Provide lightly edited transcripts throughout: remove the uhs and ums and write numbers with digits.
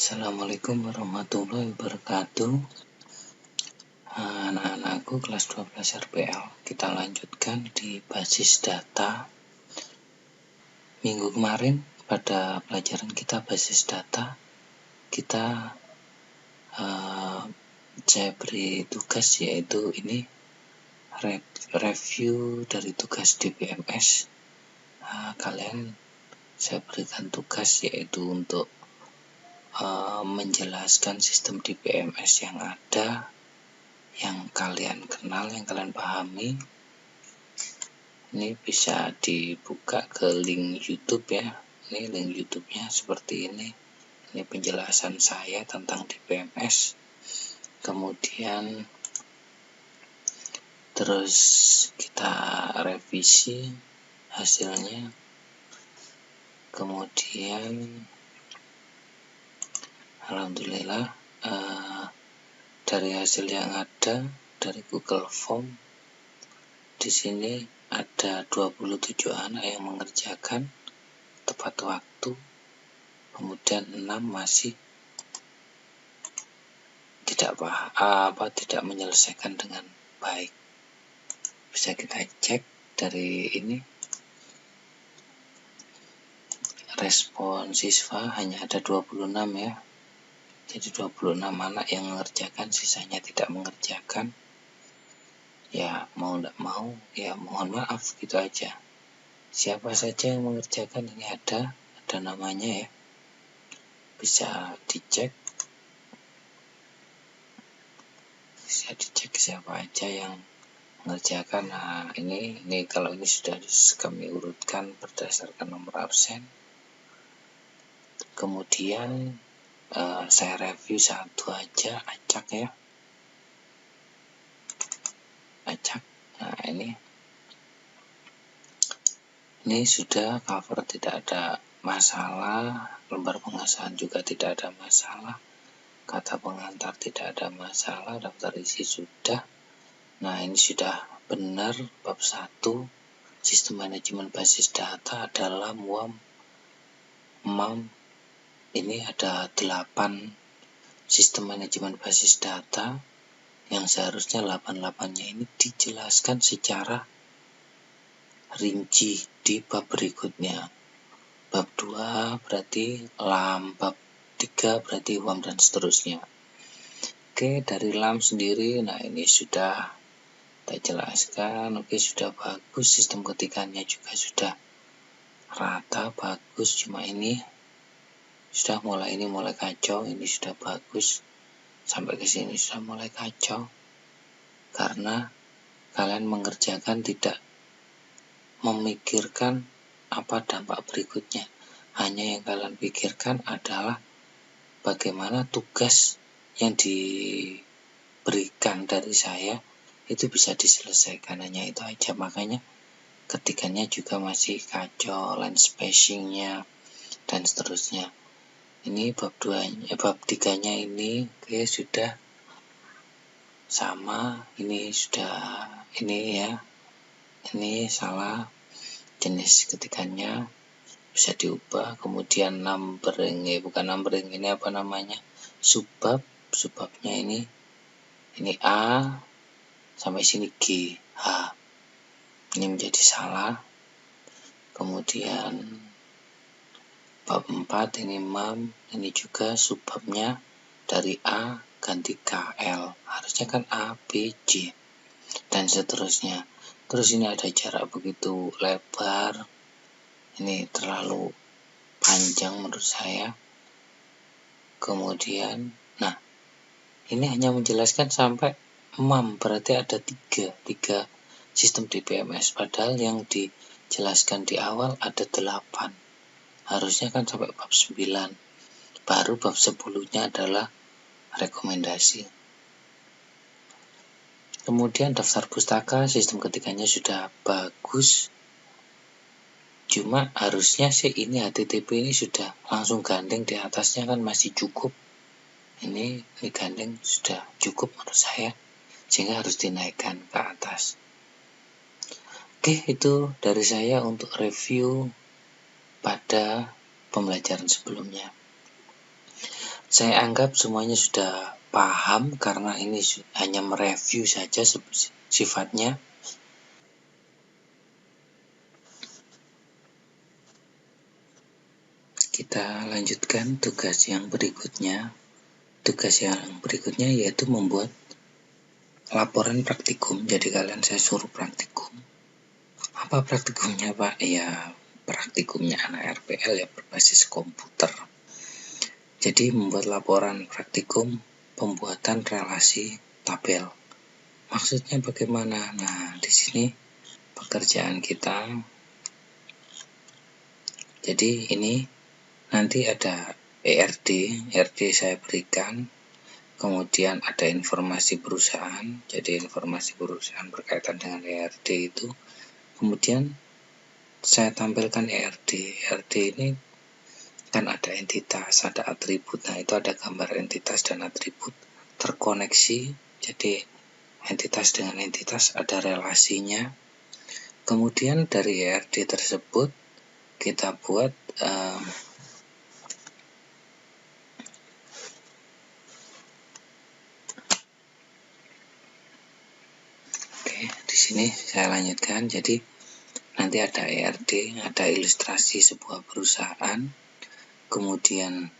Assalamualaikum warahmatullahi wabarakatuh. Anak-anakku kelas 12 RPL. Kita lanjutkan di basis data. Minggu kemarin pada pelajaran kita basis data, saya beri tugas yaitu ini review dari tugas DBMS. Saya berikan tugas yaitu untuk menjelaskan sistem DBMS yang ada, yang kalian kenal, yang kalian pahami. Ini bisa dibuka ke link YouTube ya. Ini link YouTube-nya seperti ini. Ini penjelasan saya tentang DBMS. Kemudian terus kita revisi hasilnya. Kemudian alhamdulillah dari hasil yang ada dari Google Form, di sini ada 27 anak yang mengerjakan tepat waktu, kemudian 6 masih tidak menyelesaikan dengan baik. Bisa kita cek dari ini. Respon siswa hanya ada 26 ya. Jadi 26 anak yang mengerjakan, sisanya tidak mengerjakan. Ya mau tidak mau, ya mohon maaf gitu aja. Siapa saja yang mengerjakan ini ada namanya ya. Bisa dicek siapa aja yang mengerjakan. Nah ini kalau ini sudah kami urutkan berdasarkan nomor absen. Kemudian saya review satu aja, acak ya. Acak. Nah ini sudah cover, tidak ada masalah. Lembar pengesahan juga tidak ada masalah. Kata pengantar tidak ada masalah. Daftar isi sudah. Nah ini sudah benar. Bab 1 sistem manajemen basis data adalah MWAM, MAM. Ini ada 8 sistem manajemen basis data yang seharusnya 8-8-nya ini dijelaskan secara rinci di bab berikutnya. Bab 2 berarti LAM, bab 3 berarti WAM dan seterusnya. Oke, dari LAM sendiri, nah ini sudah kita jelaskan. Oke, sudah bagus, sistem ketikannya juga sudah rata, bagus. Cuma ini sudah mulai kacau. Ini sudah bagus, sampai ke sini sudah mulai kacau karena kalian mengerjakan tidak memikirkan apa dampak berikutnya. Hanya yang kalian pikirkan adalah bagaimana tugas yang diberikan dari saya itu bisa diselesaikan, hanya itu aja. Makanya ketikannya juga masih kacau, line spacingnya dan seterusnya. Ini bab 3-nya ini sudah sama. Ini salah jenis ketikannya, bisa diubah. Kemudian numbering, ini apa namanya, subbabnya ini A sampai sini G, H, ini menjadi salah. Kemudian bab 4 ini MAM, ini juga subbabnya dari A ganti KL, harusnya kan A, B, J dan seterusnya. Terus ini ada jarak begitu lebar, ini terlalu panjang menurut saya. Kemudian ini hanya menjelaskan sampai MAM, berarti ada tiga sistem DBMS, padahal yang dijelaskan di awal ada 8. Harusnya kan sampai bab 9, baru bab 10-nya adalah rekomendasi. Kemudian daftar pustaka, sistem ketiganya sudah bagus. Cuma harusnya sih ini HTTP ini sudah langsung gandeng, di atasnya kan masih cukup. Ini gandeng sudah cukup menurut saya, sehingga harus dinaikkan ke atas. Oke, itu dari saya untuk review pada pembelajaran sebelumnya. Saya anggap semuanya sudah paham karena ini hanya mereview saja sifatnya. Kita lanjutkan tugas yang berikutnya. Tugas yang berikutnya yaitu membuat laporan praktikum. Jadi kalian saya suruh praktikum. Apa praktikumnya, Pak? Ya, praktikumnya anak RPL ya, berbasis komputer. Jadi membuat laporan praktikum pembuatan relasi tabel. Maksudnya bagaimana? Nah, di sini pekerjaan kita. Jadi ini nanti ada ERD saya berikan. Kemudian ada informasi perusahaan. Jadi informasi perusahaan berkaitan dengan ERD itu. Kemudian saya tampilkan ERD. ERD ini kan ada entitas, ada atribut. Nah, itu ada gambar entitas dan atribut terkoneksi. Jadi entitas dengan entitas ada relasinya. Kemudian dari ERD tersebut kita buat di sini saya lanjutkan. Jadi nanti ada ERD, ada ilustrasi sebuah perusahaan. Kemudian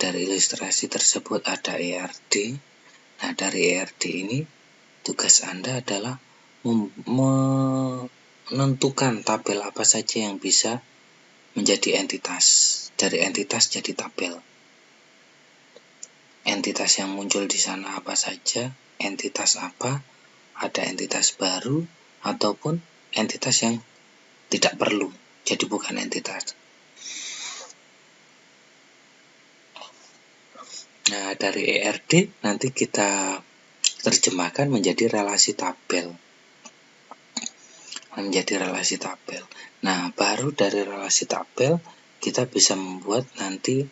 dari ilustrasi tersebut ada ERD. Nah, dari ERD ini tugas Anda adalah menentukan tabel apa saja yang bisa menjadi entitas. Dari entitas jadi tabel. Entitas yang muncul di sana apa saja, entitas apa, ada entitas baru, ataupun entitas yang tidak perlu, jadi bukan entitas. Nah, dari ERD nanti kita terjemahkan menjadi relasi tabel. Nah, baru dari relasi tabel kita bisa membuat nanti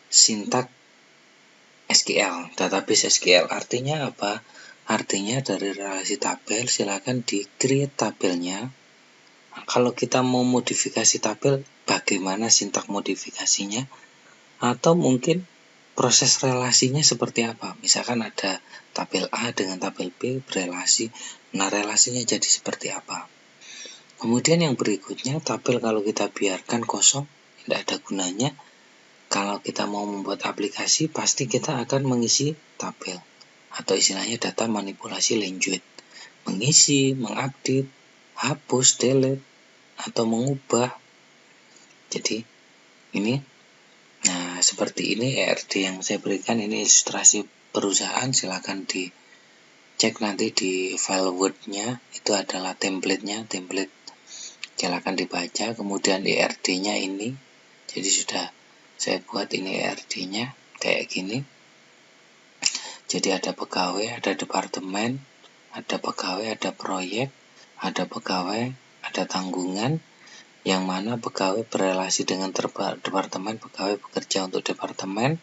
sintak SQL, database SQL. Artinya apa? Artinya dari relasi tabel silakan di-create tabelnya. Nah, kalau kita mau modifikasi tabel, bagaimana sintak modifikasinya? Atau mungkin proses relasinya seperti apa? Misalkan ada tabel A dengan tabel B berelasi. Nah, relasinya jadi seperti apa? Kemudian yang berikutnya, tabel kalau kita biarkan kosong, tidak ada gunanya. Kalau kita mau membuat aplikasi, pasti kita akan mengisi tabel. Atau istilahnya data manipulasi lanjut. Mengisi, mengupdate, hapus, delete, atau mengubah. Jadi, ini. Nah, seperti ini ERD yang saya berikan. Ini ilustrasi perusahaan. Silakan dicek nanti di file Word-nya. Itu adalah template-nya. Silakan dibaca. Kemudian ERD-nya ini. Jadi sudah saya buat ini ERD-nya kayak gini. Jadi ada pegawai, ada departemen, ada pegawai, ada proyek, ada pegawai, ada tanggungan, yang mana pegawai berrelasi dengan departemen, pegawai bekerja untuk departemen,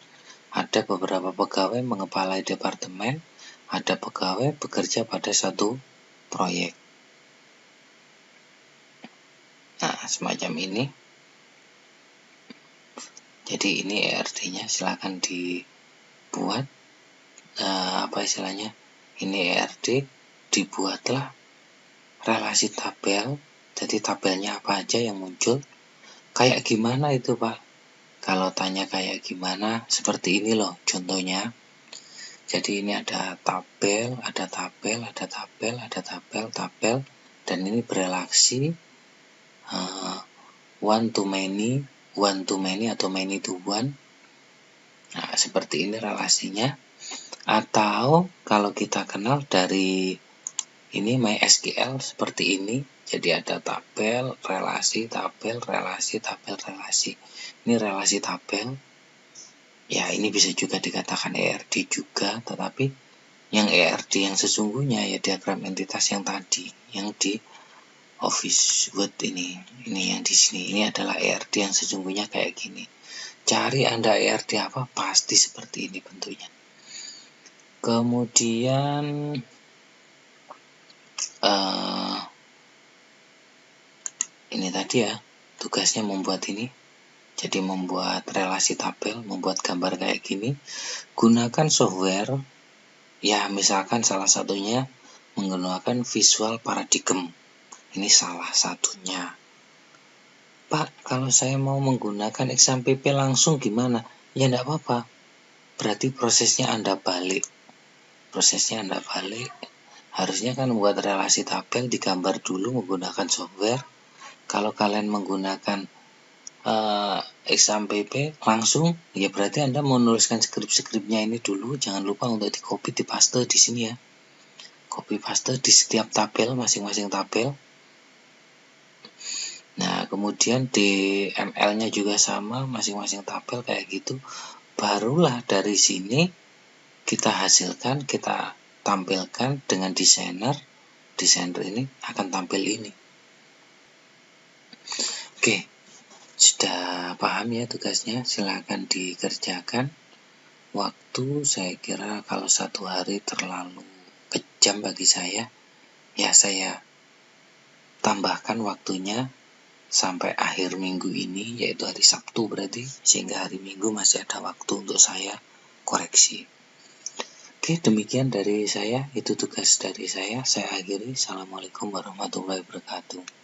ada beberapa pegawai mengepalai departemen, ada pegawai bekerja pada satu proyek. Nah, semacam ini. Jadi ini ERD-nya, silakan dibuat. Apa istilahnya? Ini ERD, dibuatlah relasi tabel. Jadi tabelnya apa aja yang muncul. Kayak gimana itu, Pak? Kalau tanya kayak gimana, seperti ini loh contohnya. Jadi ini ada tabel, ada tabel, ada tabel, ada tabel, tabel, dan ini berelasi one to many atau many to one. Nah, seperti ini relasinya. Atau kalau kita kenal dari ini MySQL seperti ini. Jadi ada tabel, relasi, tabel, relasi, tabel, relasi. Ini relasi tabel. Ya, ini bisa juga dikatakan ERD juga, tetapi yang ERD yang sesungguhnya ya diagram entitas yang tadi, yang di Office Word ini yang di sini. Ini adalah ERD yang sesungguhnya kayak gini. Cari Anda ERD apa, pasti seperti ini bentuknya. Kemudian ini tadi ya, tugasnya membuat ini. Jadi membuat relasi tabel, membuat gambar kayak gini, gunakan software, ya misalkan salah satunya menggunakan Visual Paradigm. Ini salah satunya. Pak, kalau saya mau menggunakan XAMPP langsung gimana? Ya enggak apa-apa. Berarti prosesnya Anda balik. Harusnya kan membuat relasi tabel digambar dulu menggunakan software. Kalau kalian menggunakan XAMPP langsung, ya berarti Anda menuliskan skrip-skripnya ini dulu. Jangan lupa untuk di copy, di paste di sini ya. Copy paste di setiap tabel, masing-masing tabel. Nah, kemudian di ML-nya juga sama, masing-masing tabel kayak gitu. Barulah dari sini kita hasilkan, kita tampilkan dengan desainer. Desainer ini akan tampil ini. Oke, sudah paham ya tugasnya? Silakan dikerjakan. Waktu saya kira kalau 1 hari terlalu kejam bagi saya, ya saya tambahkan waktunya sampai akhir minggu ini, yaitu hari Sabtu berarti, sehingga hari Minggu masih ada waktu untuk saya koreksi. Oke, demikian dari saya, itu tugas dari saya akhiri. Assalamualaikum warahmatullahi wabarakatuh.